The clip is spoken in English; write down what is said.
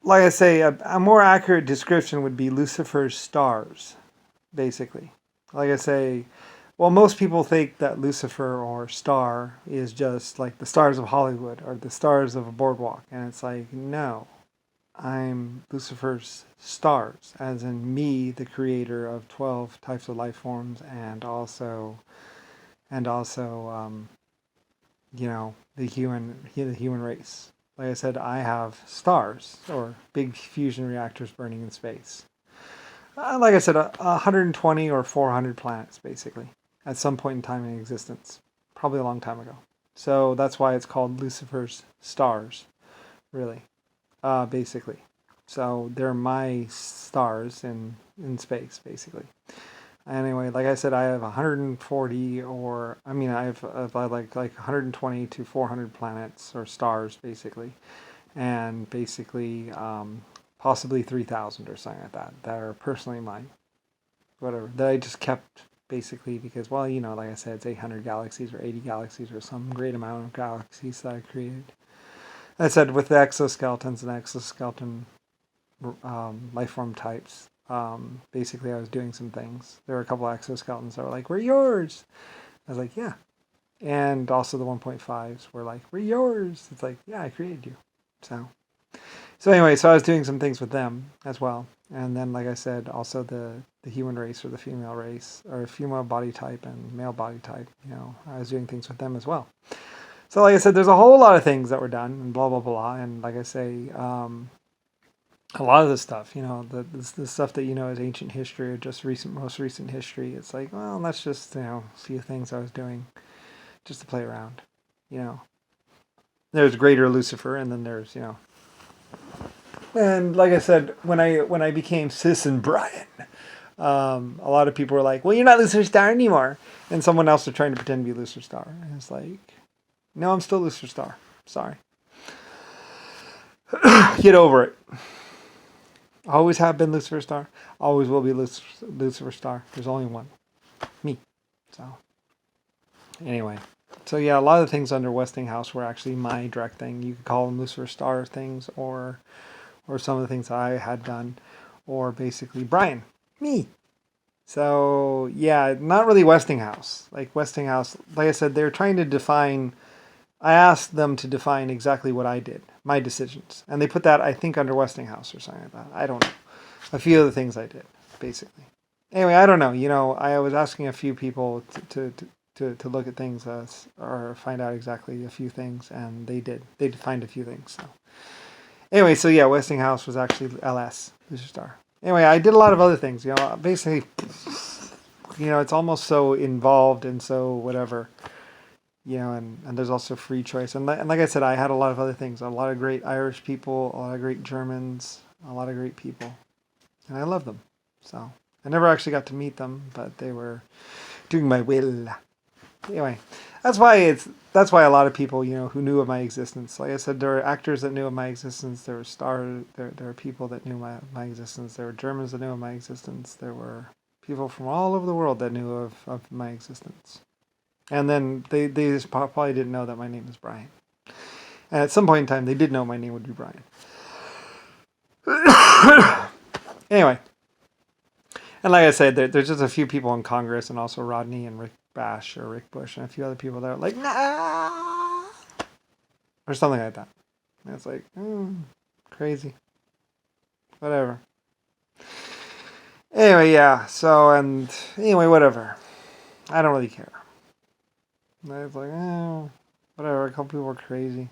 like I say, a more accurate description would be Lucifer's stars, basically. Like I say, well, most people think that Lucifer or star is just like the stars of Hollywood or the stars of a boardwalk. And it's like, no, I'm Lucifer's stars, as in me, the creator of 12 types of life forms, and also, the human race. Like I said, I have stars or big fusion reactors burning in space. Like I said, 120 or 400 planets, basically, at some point in time in existence, probably a long time ago. So that's why it's called Lucifer's stars, really, basically. So they're my stars in space, basically. Anyway, like I said, I have 140, or I mean, I have like 120 to 400 planets or stars, basically, and basically possibly 3,000 or something like that are personally mine. Whatever that I just kept basically because, well, like I said, it's 800 galaxies or 80 galaxies or some great amount of galaxies that I created. I said with the exoskeletons and exoskeleton life form types. Basically, I was doing some things. There were a couple of exoskeletons that were like, "We're yours." I was like, "Yeah," and also the 1.5s were like, "We're yours." It's like, "Yeah, I created you." So anyway, so I was doing some things with them as well, and then like I said, also the human race or the female race or female body type and male body type. I was doing things with them as well. So like I said, there's a whole lot of things that were done and blah blah blah, and like I say, a lot of the stuff, the stuff that is ancient history or just most recent history. It's like, well, that's just a few things I was doing just to play around. You know, there's Greater Lucifer, and then there's and like I said, when I became Sis and Brian, a lot of people were like, well, you're not Lucifer Star anymore, and someone else was trying to pretend to be Lucifer Star, and it's like, no, I'm still Lucifer Star. Sorry, get over it. Always have been Lucifer Star. Always will be Lucifer Star. There's only one. Me. So, anyway. So, yeah, a lot of the things under Westinghouse were actually my direct thing. You could call them Lucifer Star things or some of the things I had done. Or basically Brian. Me. So, yeah, not really Westinghouse. Like, Westinghouse, like I said, they're trying to define. I asked them to define exactly what I did, my decisions. And they put that, I think, under Westinghouse or something like that. I don't know. A few of the things I did, basically. Anyway, I don't know. I was asking a few people to look at things or find out exactly a few things, and they did. They defined a few things. So anyway, so yeah, Westinghouse was actually LS, Lucifer Star. Anyway, I did a lot of other things. Basically, it's almost so involved and so whatever. And there's also free choice. And like I said, I had a lot of other things. A lot of great Irish people, a lot of great Germans, a lot of great people. And I love them. So I never actually got to meet them, but they were doing my will. Anyway, that's why a lot of people who knew of my existence. Like I said, there were actors that knew of my existence. There were stars. There were people that knew my existence. There were Germans that knew of my existence. There were people from all over the world that knew of my existence. And then they just probably didn't know that my name is Brian. And at some point in time, they did know my name would be Brian. Anyway, and like I said, there's just a few people in Congress, and also Rodney and Rick Bash or Rick Bush, and a few other people that are like, nah, or something like that. And it's like, crazy. Whatever. Anyway, yeah. So, and anyway, whatever. I don't really care. And it's like, whatever. A couple people are crazy.